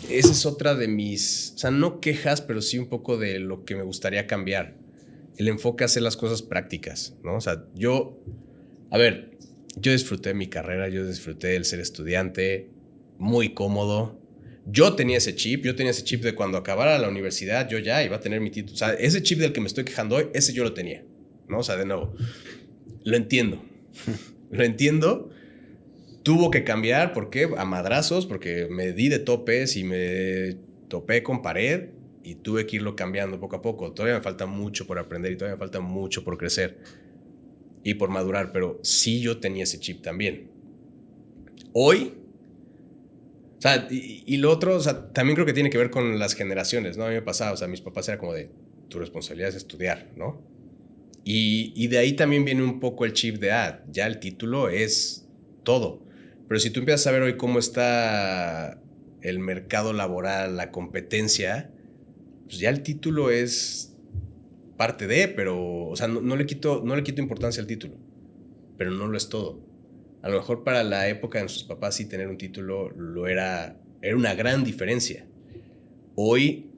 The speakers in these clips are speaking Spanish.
esa es otra de mis, o sea, no quejas, pero sí un poco de lo que me gustaría cambiar. El enfoque a hacer las cosas prácticas, ¿no? O sea, yo disfruté mi carrera, yo disfruté el ser estudiante, muy cómodo. Yo tenía ese chip de cuando acabara la universidad, yo ya iba a tener mi título. O sea, ese chip del que me estoy quejando hoy, ese yo lo tenía, ¿no? O sea, de nuevo, lo entiendo. Lo entiendo. Tuvo que cambiar, ¿por qué? A madrazos, porque me di de topes y me topé con pared y tuve que irlo cambiando poco a poco. Todavía me falta mucho por aprender y todavía me falta mucho por crecer y por madurar, pero sí yo tenía ese chip también. Hoy, o sea, y lo otro, o sea, también creo que tiene que ver con las generaciones, ¿no? A mí me pasaba, o sea, mis papás era como de, tu responsabilidad es estudiar, ¿no? Y de ahí también viene un poco el chip de, ya el título es todo. Pero si tú empiezas a ver hoy cómo está el mercado laboral, la competencia, pues ya el título es parte de, pero, o sea, no le quito importancia al título, pero no lo es todo. A lo mejor para la época de nuestros papás sí tener un título era una gran diferencia. Hoy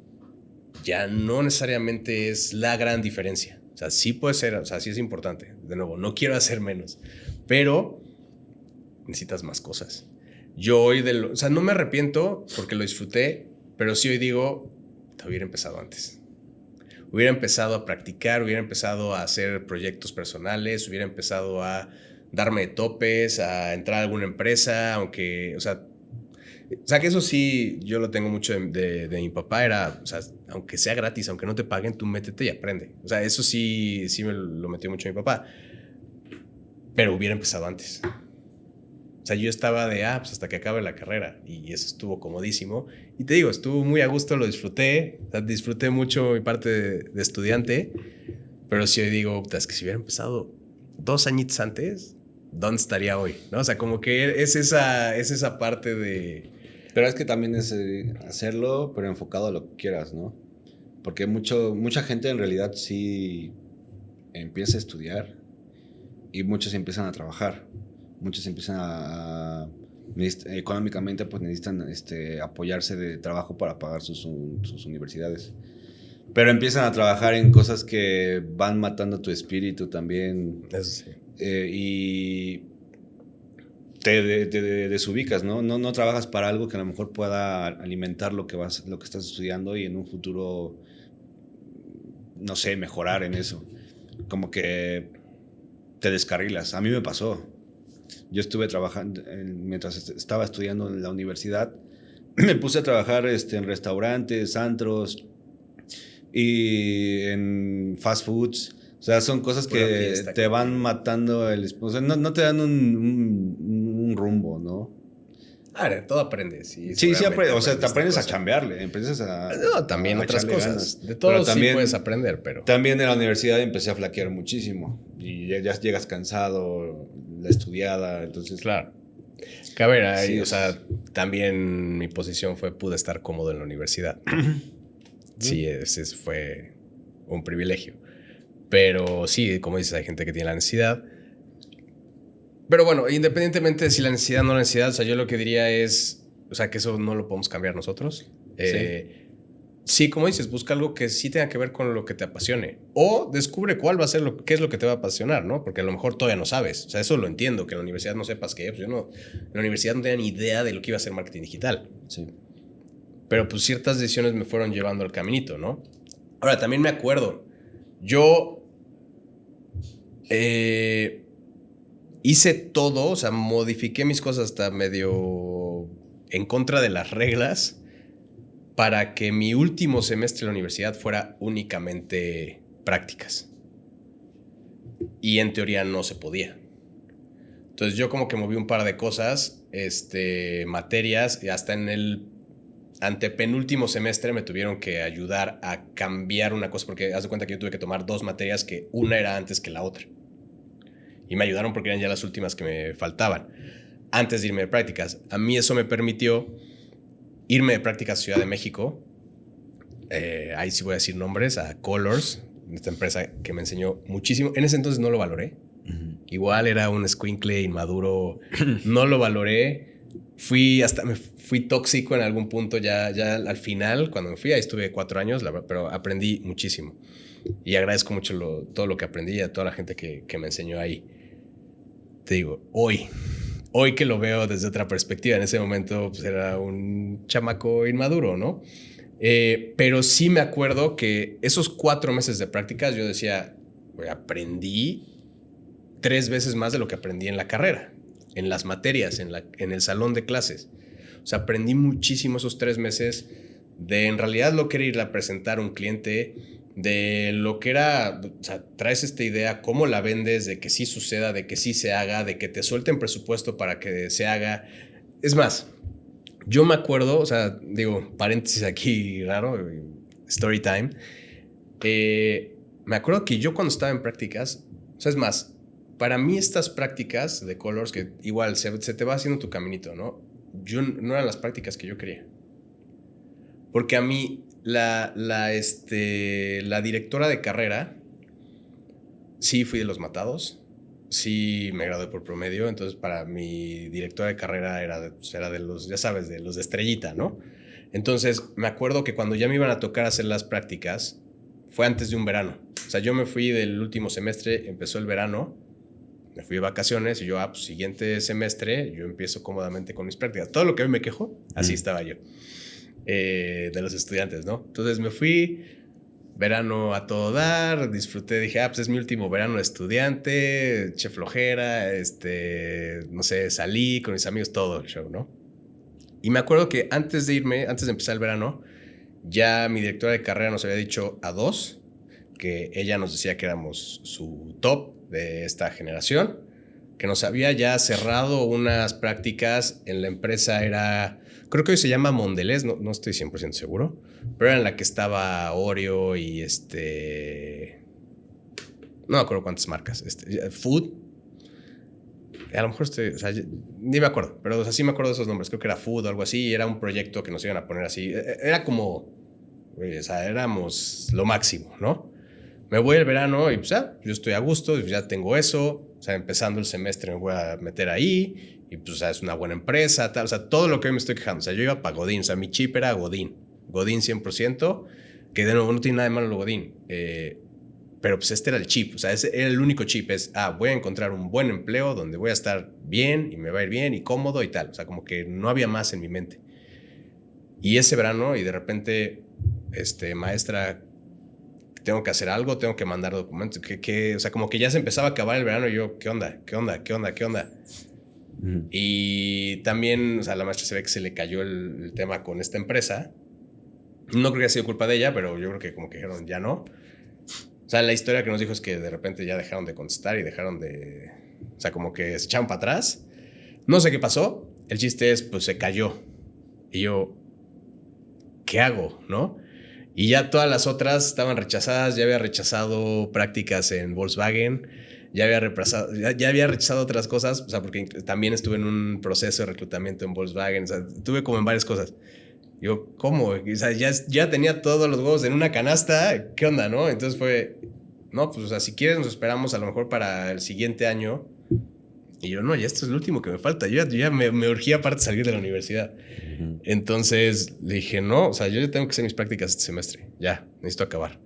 ya no necesariamente es la gran diferencia. O sea, sí puede ser, o sea, sí es importante. De nuevo, no quiero hacer menos, pero necesitas más cosas. Yo hoy, o sea, no me arrepiento porque lo disfruté, pero sí hoy digo, te hubiera empezado antes. Hubiera empezado a practicar, hubiera empezado a hacer proyectos personales, hubiera empezado a darme topes, a entrar a alguna empresa, aunque, o sea, que eso sí, yo lo tengo mucho de mi papá, era, o sea, aunque sea gratis, aunque no te paguen, tú métete y aprende. O sea, eso sí me lo metió mucho mi papá. Pero hubiera empezado antes. O sea, yo estaba de, pues hasta que acabe la carrera. Y eso estuvo comodísimo. Y te digo, estuvo muy a gusto, lo disfruté. O sea, disfruté mucho mi parte de estudiante. Pero sí hoy digo, es que si hubiera empezado 2 añitos antes, ¿dónde estaría hoy? ¿No? O sea, como que es esa parte de... Pero es que también es hacerlo, pero enfocado a lo que quieras, ¿no? Porque mucha gente en realidad sí empieza a estudiar y muchos empiezan a trabajar. Muchos empiezan económicamente pues necesitan apoyarse de trabajo para pagar sus universidades. Pero empiezan a trabajar en cosas que van matando tu espíritu también. Eso sí. Y te desubicas, ¿no? No trabajas para algo que a lo mejor pueda alimentar lo que estás estudiando y en un futuro, no sé, mejorar en eso. Como que te descarrilas. A mí me pasó. Yo estuve trabajando, mientras estaba estudiando en la universidad, me puse a trabajar en restaurantes, antros y en fast foods. O sea, son cosas que te van matando o sea, no te dan un rumbo, ¿no? Todo aprendes. Sí, aprendes. O sea, te aprendes a chambearle, empiezas a... No, también a otras cosas. Ganas. De todo sí puedes aprender, pero... También en la universidad empecé a flaquear muchísimo. Y ya llegas cansado, la estudiada, entonces... Claro. Que a ver, ahí, o sea, también mi posición pude estar cómodo en la universidad. Sí, ese fue un privilegio. Pero sí, como dices, hay gente que tiene la necesidad. Pero bueno, independientemente de si la necesidad o no la necesidad, o sea, yo lo que diría es, o sea, que eso no lo podemos cambiar nosotros. Sí, como dices, busca algo que sí tenga que ver con lo que te apasione. O descubre cuál va a ser qué es lo que te va a apasionar, ¿no? Porque a lo mejor todavía no sabes. O sea, eso lo entiendo, que en la universidad no sepas qué. Pues yo no, en la universidad no tenía ni idea de lo que iba a ser marketing digital. Sí. Pero pues ciertas decisiones me fueron llevando al caminito, ¿no? Ahora, también me acuerdo, yo hice todo, o sea, modifiqué mis cosas hasta medio en contra de las reglas para que mi último semestre de la universidad fuera únicamente prácticas. Y en teoría no se podía. Entonces yo como que moví un par de cosas, materias, y hasta en el antepenúltimo semestre me tuvieron que ayudar a cambiar una cosa, porque haz de cuenta que yo tuve que tomar 2 materias que una era antes que la otra. Y me ayudaron porque eran ya las últimas que me faltaban, antes de irme de prácticas. A mí eso me permitió irme de prácticas a Ciudad de México. Ahí sí voy a decir nombres, a Colors, esta empresa que me enseñó muchísimo. En ese entonces no lo valoré. Igual era un escuincle inmaduro, no lo valoré. Me fui tóxico en algún punto ya al final, cuando me fui, ahí estuve 4 años, pero aprendí muchísimo. Y agradezco mucho todo lo que aprendí y a toda la gente que me enseñó ahí. Te digo, hoy que lo veo desde otra perspectiva, en ese momento pues era un chamaco inmaduro, ¿no? Pero sí me acuerdo que esos 4 meses de prácticas yo decía, aprendí 3 veces más de lo que aprendí en la carrera, en las materias, en el salón de clases. O sea, aprendí muchísimo esos 3 meses de en realidad lo que era ir a presentar a un cliente, de lo que era, o sea, traes esta idea, cómo la vendes, de que sí suceda, de que sí se haga, de que te suelten presupuesto para que se haga. Es más, yo me acuerdo, o sea, digo, paréntesis aquí raro, story time. Me acuerdo que yo cuando estaba en prácticas, o sea, es más, para mí estas prácticas de Colors, que igual se te va haciendo tu caminito, ¿no? No eran las prácticas que yo quería. Porque a mí la directora de carrera, sí fui de los matados, sí me gradué por promedio, entonces para mi directora de carrera era de los, ya sabes, de los de estrellita, ¿no? Entonces me acuerdo que cuando ya me iban a tocar hacer las prácticas, fue antes de un verano. O sea, yo me fui del último semestre, empezó el verano, me fui de vacaciones y yo, pues siguiente semestre, yo empiezo cómodamente con mis prácticas. Todo lo que hoy me quejo, así estaba yo. De los estudiantes, ¿no? Entonces me fui, verano a todo dar, disfruté, dije, pues es mi último verano de estudiante, eché flojera, no sé, salí con mis amigos, todo el show, ¿no? Y me acuerdo que antes de empezar el verano, ya mi directora de carrera nos había dicho a 2 que ella nos decía que éramos su top de esta generación, que nos había ya cerrado unas prácticas en la empresa, creo que hoy se llama Mondelez, no estoy 100% seguro, pero era en la que estaba Oreo y no me acuerdo cuántas marcas, Food, a lo mejor ni me acuerdo, pero o sea, sí me acuerdo de esos nombres, creo que era Food o algo así, y era un proyecto que nos iban a poner así, era como, o sea, éramos lo máximo, ¿no? Me voy el verano y pues yo estoy a gusto, ya tengo eso, o sea, empezando el semestre me voy a meter ahí y pues es una buena empresa, tal, o sea, todo lo que hoy me estoy quejando, o sea, yo iba para Godín, o sea, mi chip era Godín 100%, que de nuevo no tiene nada de malo lo Godín, pero pues este era el chip, o sea, ese era el único chip, voy a encontrar un buen empleo donde voy a estar bien y me va a ir bien y cómodo y tal, o sea, como que no había más en mi mente. Y ese verano y de repente, maestra, tengo que hacer algo, tengo que mandar documentos, o sea, como que ya se empezaba a acabar el verano y yo, ¿qué onda? Y también, o sea, la maestra se ve que se le cayó el tema con esta empresa. No creo que haya sido culpa de ella, pero yo creo que como que dijeron, ya no. O sea, la historia que nos dijo es que de repente ya dejaron de contestar y dejaron de... O sea, como que se echaron para atrás. No sé qué pasó. El chiste es, pues se cayó. Y yo, ¿qué hago? ¿No? Y ya todas las otras estaban rechazadas. Ya había rechazado prácticas en Volkswagen. Ya había rechazado otras cosas. O sea, porque también estuve en un proceso de reclutamiento en Volkswagen. O sea, estuve como en varias cosas. Yo, ¿cómo? O sea, ya tenía todos los huevos en una canasta. ¿Qué onda, no? Entonces fue, no, pues, o sea, si quieres nos esperamos a lo mejor para el siguiente año. Y yo, no, ya esto es lo último que me falta. Yo ya me urgía aparte salir de la universidad. Entonces le dije, no, o sea, yo ya tengo que hacer mis prácticas este semestre. Ya, necesito acabar.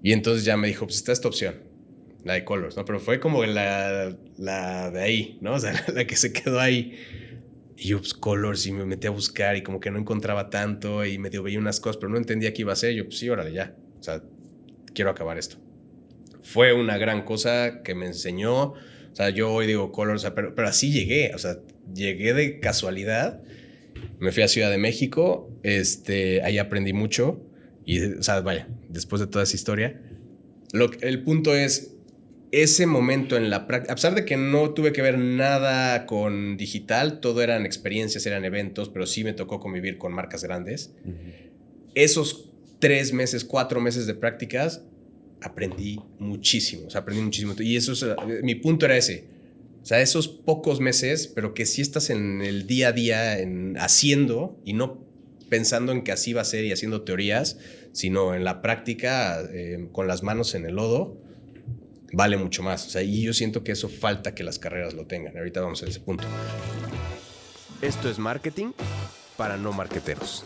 Y entonces ya me dijo, pues está esta opción, la de Colors, ¿no? Pero fue como la de ahí, ¿no? O sea, la que se quedó ahí. Y yo, pues, Colors, y me metí a buscar y como que no encontraba tanto y medio veía unas cosas, pero no entendía qué iba a hacer. Yo, pues sí, órale, ya. O sea, quiero acabar esto. Fue una gran cosa que me enseñó. O sea, yo hoy digo Colors, o sea, pero así llegué. O sea, llegué de casualidad. Me fui a Ciudad de México. Ahí aprendí mucho. Y, o sea, vaya, después de toda esa historia. El punto es, ese momento en la práctica, a pesar de que no tuve que ver nada con digital, todo eran experiencias, eran eventos, pero sí me tocó convivir con marcas grandes. Esos 3 meses, 4 meses de prácticas, aprendí muchísimo. O sea, aprendí muchísimo. Y eso mi punto era ese. O sea, esos pocos meses, pero que sí estás en el día a día, haciendo y no pensando en que así va a ser y haciendo teorías, sino en la práctica, con las manos en el lodo, vale mucho más. O sea, y yo siento que eso falta que las carreras lo tengan. Ahorita vamos a ese punto. Esto es marketing para no marqueteros.